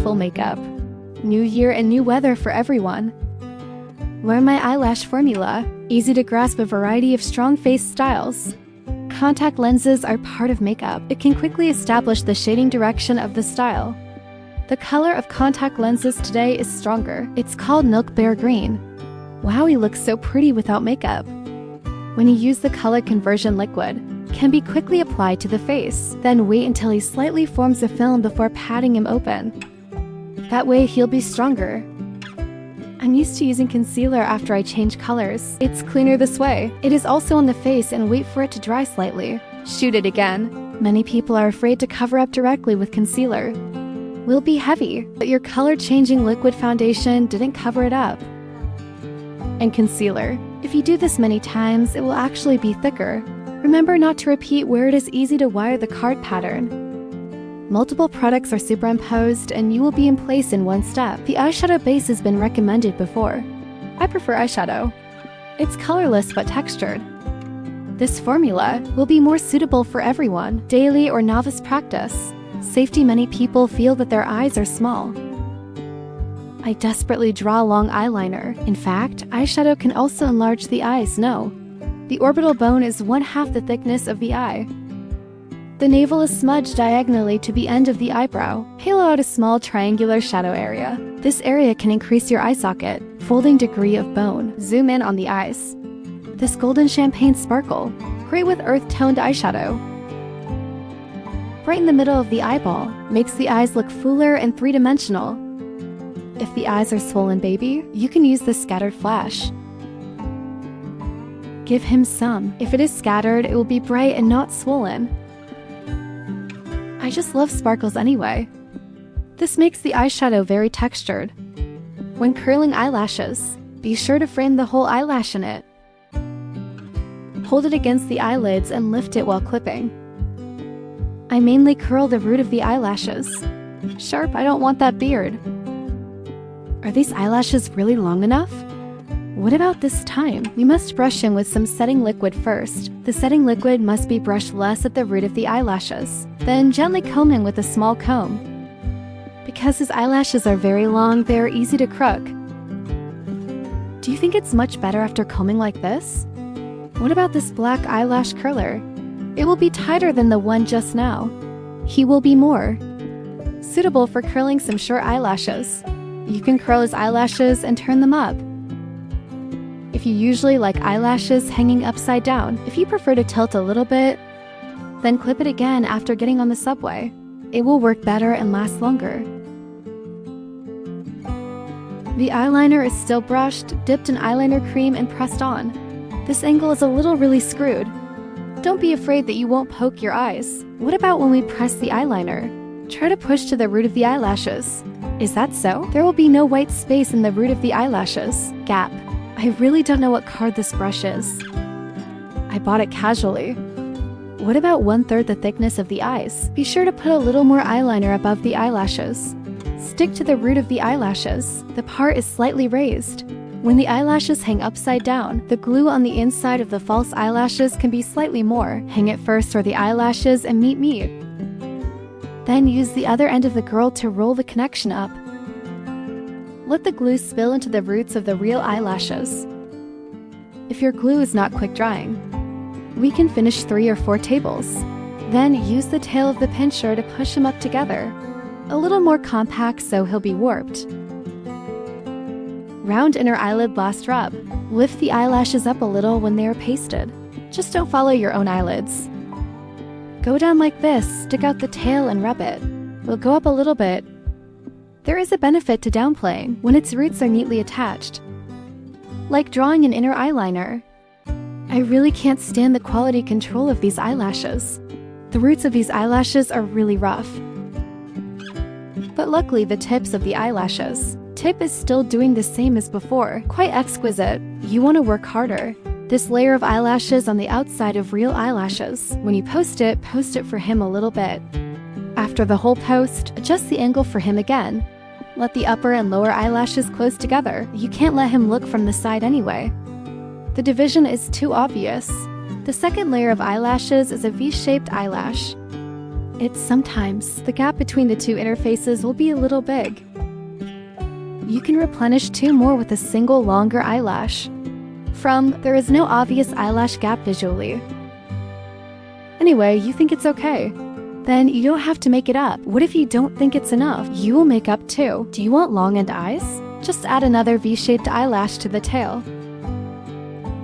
full makeup. New year and new weather for everyone. Learn my eyelash formula, easy to grasp a variety of strong face styles. Contact lenses are part of makeup. It can quickly establish the shading direction of the style. The color of contact lenses today is stronger. It's called Milk Bear Green. Wow, he looks so pretty without makeup. When you use the color conversion liquid, can be quickly applied to the face, then wait until he slightly forms a film before patting him open. That way he'll be stronger. I'm used to using concealer after I change colors. It's cleaner this way. It is also on the face and wait for it to dry slightly. Shoot it again. Many people are afraid to cover up directly with concealer. Will be heavy, but your color-changing liquid foundation didn't cover it up. And concealer. If you do this many times, it will actually be thicker. Remember not to repeat where it is easy to wire the card pattern. Multiple products are superimposed and you will be in place in one step. The eyeshadow base has been recommended before. I prefer eyeshadow. It's colorless but textured. This formula will be more suitable for everyone, daily or novice practice. Safety. Many people feel that their eyes are small. I desperately draw long eyeliner. In fact, eyeshadow can also enlarge the eyes. No. The orbital bone is 1/2 the thickness of the eye. The navel is smudged diagonally to the end of the eyebrow. Halo out a small triangular shadow area. This area can increase your eye socket, folding degree of bone. Zoom in on the eyes. This golden champagne sparkle, great with earth-toned eyeshadow. Right in the middle of the eyeball, makes the eyes look fuller and three-dimensional. If the eyes are swollen, baby, you can use the scattered flash. Give him some. If it is scattered, it will be bright and not swollen. I just love sparkles anyway. This makes the eyeshadow very textured. When curling eyelashes, be sure to frame the whole eyelash in it. Hold it against the eyelids and lift it while clipping. I mainly curl the root of the eyelashes. Sharp, I don't want that beard. Are these eyelashes really long enough? What about this time? We must brush in with some setting liquid first. The setting liquid must be brushed less at the root of the eyelashes. Then gently comb in with a small comb. Because his eyelashes are very long, they are easy to crook. Do you think it's much better after combing like this? What about this black eyelash curler? It will be tighter than the one just now. He will be more suitable for curling some short eyelashes. You can curl his eyelashes and turn them up. If you usually like eyelashes hanging upside down, if you prefer to tilt a little bit, then clip it again after getting on the subway. It will work better and last longer. The eyeliner is still brushed, dipped in eyeliner cream and pressed on. This angle is a little really screwed. Don't be afraid that you won't poke your eyes. What about when we press the eyeliner? Try to push to the root of the eyelashes. Is that so? There will be no white space in the root of the eyelashes. Gap. I really don't know what card this brush is. I bought it casually. What about 1/3 the thickness of the eyes? Be sure to put a little more eyeliner above the eyelashes. Stick to the root of the eyelashes. The part is slightly raised. When the eyelashes hang upside down, the glue on the inside of the false eyelashes can be slightly more. Hang it first for the eyelashes and meet. Then use the other end of the girl to roll the connection up. Let the glue spill into the roots of the real eyelashes. If your glue is not quick drying, we can finish 3 or 4 tables. Then use the tail of the pincher to push him up together. A little more compact so he'll be warped. Round inner eyelid last rub. Lift the eyelashes up a little when they are pasted. Just don't follow your own eyelids. Go down like this, stick out the tail and rub it. We'll go up a little bit. There is a benefit to downplaying when its roots are neatly attached. Like drawing an inner eyeliner. I really can't stand the quality control of these eyelashes. The roots of these eyelashes are really rough. But luckily the tips of the eyelashes. Tip is still doing the same as before. Quite exquisite. You want to work harder. This layer of eyelashes on the outside of real eyelashes. When you post it for him a little bit. After the whole post, adjust the angle for him again. Let the upper and lower eyelashes close together. You can't let him look from the side anyway. The division is too obvious. The second layer of eyelashes is a V-shaped eyelash. It's sometimes the gap between the two interfaces will be a little big. You can replenish 2 more with a single longer eyelash. There is no obvious eyelash gap visually. Anyway, you think it's okay. Then you don't have to make it up. What if you don't think it's enough? You will make up too. Do you want long-end eyes? Just add another V-shaped eyelash to the tail.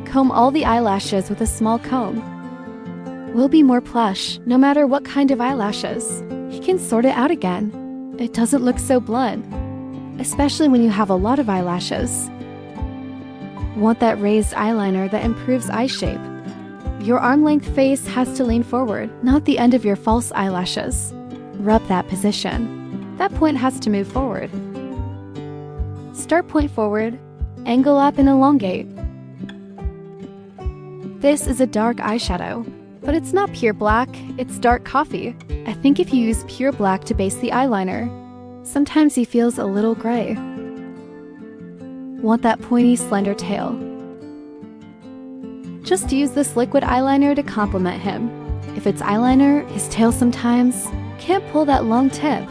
Comb all the eyelashes with a small comb. Will be more plush, no matter what kind of eyelashes. You can sort it out again. It doesn't look so blunt, especially when you have a lot of eyelashes. Want that raised eyeliner that improves eye shape. Your arm-length face has to lean forward, not the end of your false eyelashes. Rub that position. That point has to move forward. Start point forward, angle up and elongate. This is a dark eyeshadow, but it's not pure black, it's dark coffee. I think if you use pure black to base the eyeliner, sometimes he feels a little gray. Want that pointy, slender tail. Just use this liquid eyeliner to complement him. If it's eyeliner, his tail sometimes can't pull that long tip.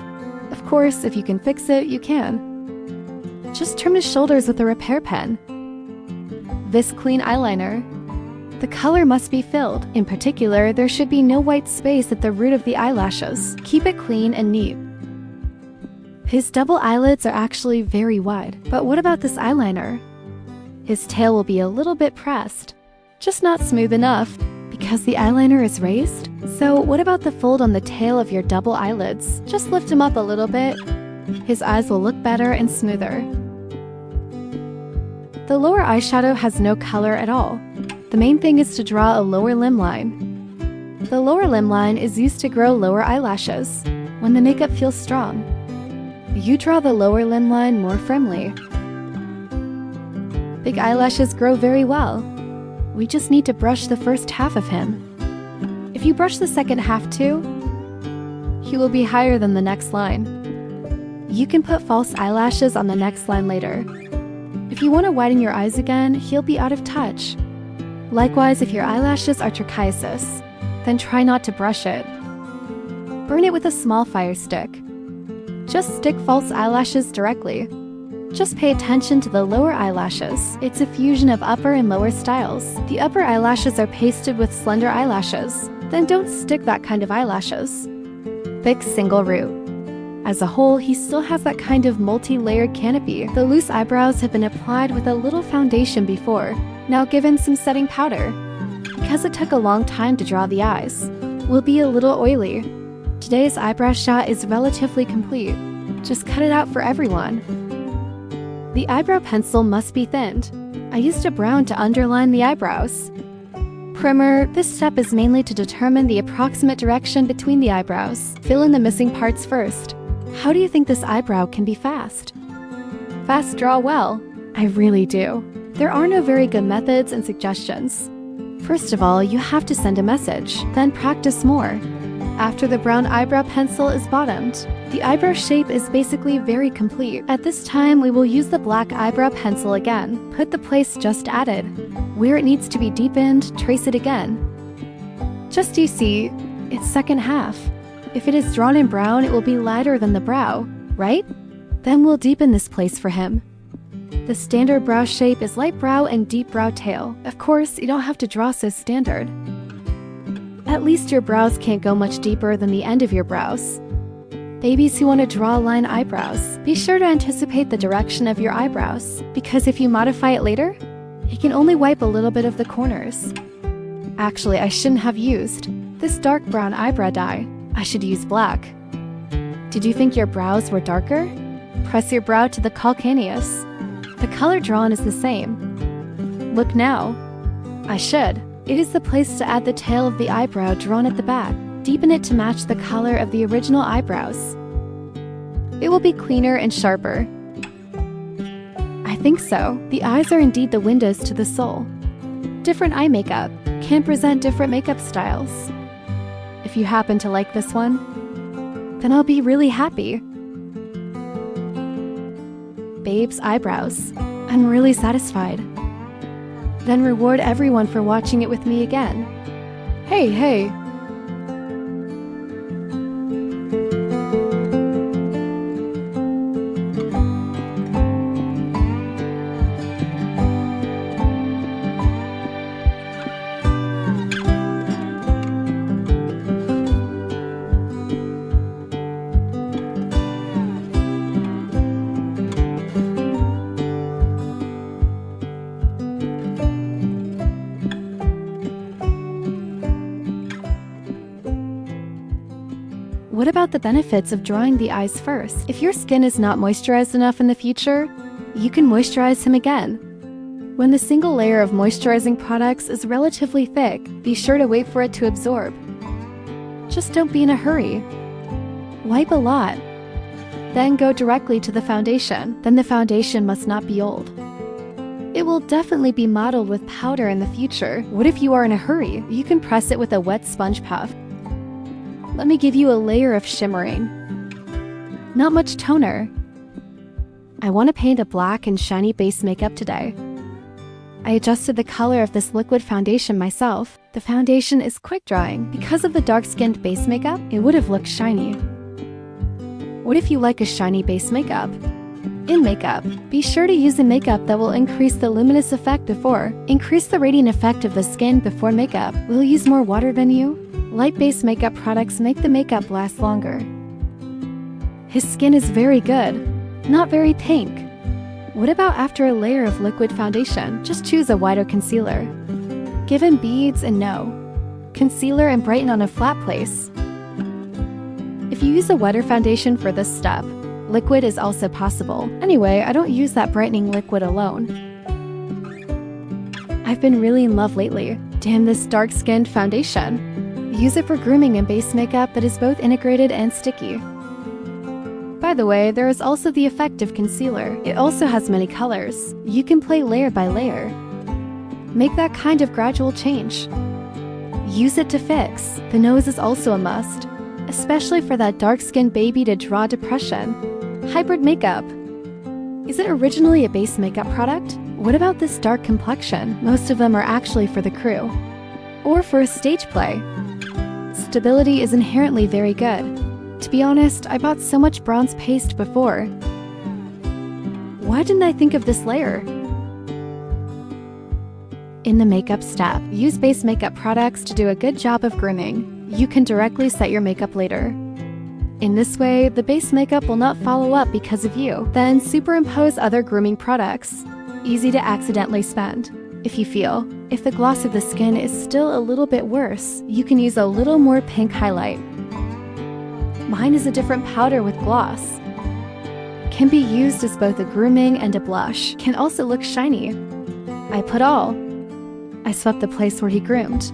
Of course, if you can fix it, you can. Just trim his shoulders with a repair pen. This clean eyeliner. The color must be filled. In particular, there should be no white space at the root of the eyelashes. Keep it clean and neat. His double eyelids are actually very wide. But what about this eyeliner? His tail will be a little bit pressed. Just not smooth enough, because the eyeliner is raised. So what about the fold on the tail of your double eyelids? Just lift him up a little bit. His eyes will look better and smoother. The lower eyeshadow has no color at all. The main thing is to draw a lower limb line. The lower limb line is used to grow lower eyelashes when the makeup feels strong. You draw the lower limb line more firmly. Big eyelashes grow very well. We just need to brush the first half of him. If you brush the second half too, he will be higher than the next line. You can put false eyelashes on the next line later. If you want to widen your eyes again, he'll be out of touch. Likewise, if your eyelashes are trichiasis, then try not to brush it. Burn it with a small fire stick. Just stick false eyelashes directly. Just pay attention to the lower eyelashes. It's a fusion of upper and lower styles. The upper eyelashes are pasted with slender eyelashes. Then don't stick that kind of eyelashes. Thick single root. As a whole, he still has that kind of multi-layered canopy. The loose eyebrows have been applied with a little foundation before, now given some setting powder. Because it took a long time to draw the eyes, will be a little oily. Today's eyebrow shot is relatively complete. Just cut it out for everyone. The eyebrow pencil must be thinned. I used a brown to underline the eyebrows. Primer, this step is mainly to determine the approximate direction between the eyebrows. Fill in the missing parts first. How do you think this eyebrow can be fast? Fast draw well. I really do. There are no very good methods and suggestions. First of all, you have to send a message, then practice more. After the brown eyebrow pencil is bottomed, the eyebrow shape is basically very complete. At this time, we will use the black eyebrow pencil again. Put the place just added. Where it needs to be deepened, trace it again. Just you see, it's second half. If it is drawn in brown, it will be lighter than the brow, right? Then we'll deepen this place for him. The standard brow shape is light brow and deep brow tail. Of course, you don't have to draw so standard. At least your brows can't go much deeper than the end of your brows. Babies who want to draw line eyebrows, be sure to anticipate the direction of your eyebrows, because if you modify it later, you can only wipe a little bit of the corners. Actually, I shouldn't have used this dark brown eyebrow dye. I should use black. Did you think your brows were darker? Press your brow to the calcaneus. The color drawn is the same. Look now. I should. It is the place to add the tail of the eyebrow drawn at the back. Deepen it to match the color of the original eyebrows. It will be cleaner and sharper. I think so. The eyes are indeed the windows to the soul. Different eye makeup can present different makeup styles. If you happen to like this one, then I'll be really happy. Babe's eyebrows. I'm really satisfied. Then reward everyone for watching it with me again. Hey! What about the benefits of drawing the eyes first? If your skin is not moisturized enough in the future, you can moisturize him again. When the single layer of moisturizing products is relatively thick, be sure to wait for it to absorb. Just don't be in a hurry. Wipe a lot. Then go directly to the foundation. Then the foundation must not be old. It will definitely be mottled with powder in the future. What if you are in a hurry? You can press it with a wet sponge puff. Let me give you a layer of shimmering. Not much toner. I want to paint a black and shiny base makeup today. I adjusted the color of this liquid foundation myself. The foundation is quick drying. Because of the dark-skinned base makeup, it would have looked shiny. What if you like a shiny base makeup? In makeup, be sure to use a makeup that will increase the luminous effect before. Increase the radiant effect of the skin before makeup. Will you use more water than you? Light base makeup products make the makeup last longer. His skin is very good, not very pink. What about after a layer of liquid foundation? Just choose a white or concealer. Give him beads and no. Concealer and brighten on a flat place. If you use a wetter foundation for this step, liquid is also possible. Anyway, I don't use that brightening liquid alone. I've been really in love lately. Damn this dark-skinned foundation. Use it for grooming and base makeup that is both integrated and sticky. By the way, there is also the effect of concealer. It also has many colors. You can play layer by layer. Make that kind of gradual change. Use it to fix. The nose is also a must, especially for that dark-skinned baby to draw depression. Hybrid makeup. Is it originally a base makeup product? What about this dark complexion? Most of them are actually for the crew. Or for a stage play. Stability is inherently very good. To be honest, I bought so much bronze paste before. Why didn't I think of this layer? In the makeup step, use base makeup products to do a good job of grooming. You can directly set your makeup later. In this way, the base makeup will not follow up because of you. Then superimpose other grooming products. Easy to accidentally spend. If you feel. If the gloss of the skin is still a little bit worse, you can use a little more pink highlight. Mine is a different powder with gloss. Can be used as both a grooming and a blush. Can also look shiny. I put all. I swept the place where he groomed.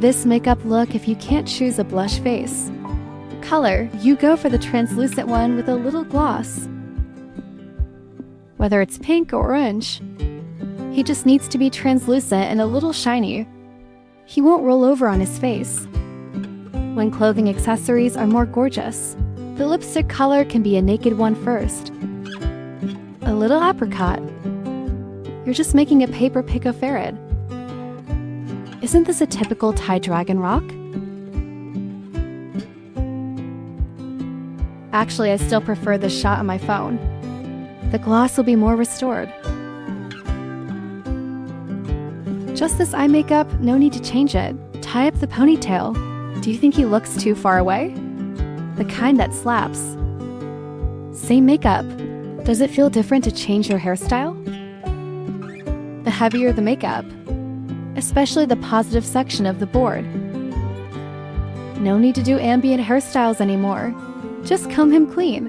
This makeup look if you can't choose a blush face. Color, you go for the translucent one with a little gloss. Whether it's pink or orange, he just needs to be translucent and a little shiny. He won't roll over on his face. When clothing accessories are more gorgeous, the lipstick color can be a naked one first. A little apricot. You're just making a paper pico ferret. Isn't this a typical Thai dragon rock? Actually, I still prefer this shot on my phone. The gloss will be more restored. Just this eye makeup, no need to change it. Tie up the ponytail. Do you think he looks too far away? The kind that slaps. Same makeup. Does it feel different to change your hairstyle? The heavier the makeup, especially the positive section of the board. No need to do ambient hairstyles anymore. Just comb him clean.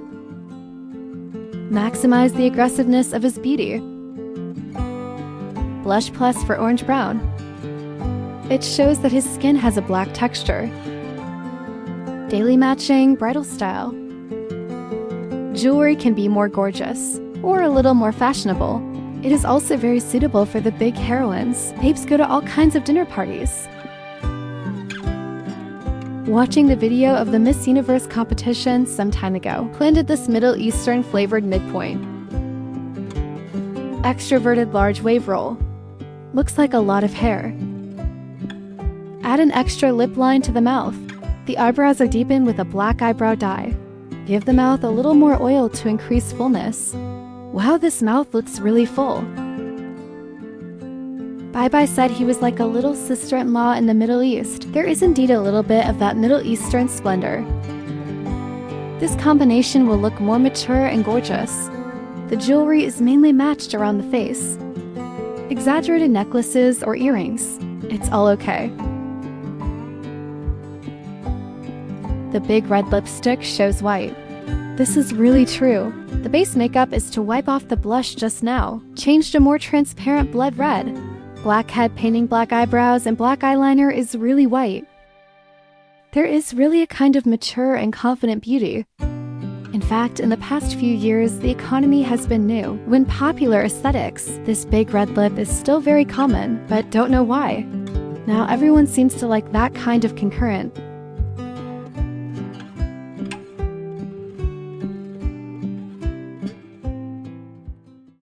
Maximize the aggressiveness of his beauty. Blush Plus for orange brown. It shows that his skin has a black texture. Daily matching, bridal style. Jewelry can be more gorgeous, or a little more fashionable. It is also very suitable for the big heroines. Babes go to all kinds of dinner parties. Watching the video of the Miss Universe competition some time ago, planted this Middle Eastern flavored midpoint. Extroverted large wave roll. Looks like a lot of hair. Add an extra lip line to the mouth. The eyebrows are deepened with a black eyebrow dye. Give the mouth a little more oil to increase fullness. Wow, this mouth looks really full. Bye Bye said he was like a little sister-in-law in the Middle East. There is indeed a little bit of that Middle Eastern splendor. This combination will look more mature and gorgeous. The jewelry is mainly matched around the face. Exaggerated necklaces or earrings, it's all okay. The big red lipstick shows white. This is really true. The base makeup is to wipe off the blush just now, change to more transparent blood red. Blackhead painting black eyebrows and black eyeliner is really white. There is really a kind of mature and confident beauty. In fact, in the past few years, the economy has been new. When popular aesthetics, this big red lip is still very common, but don't know why. Now everyone seems to like that kind of concurrent,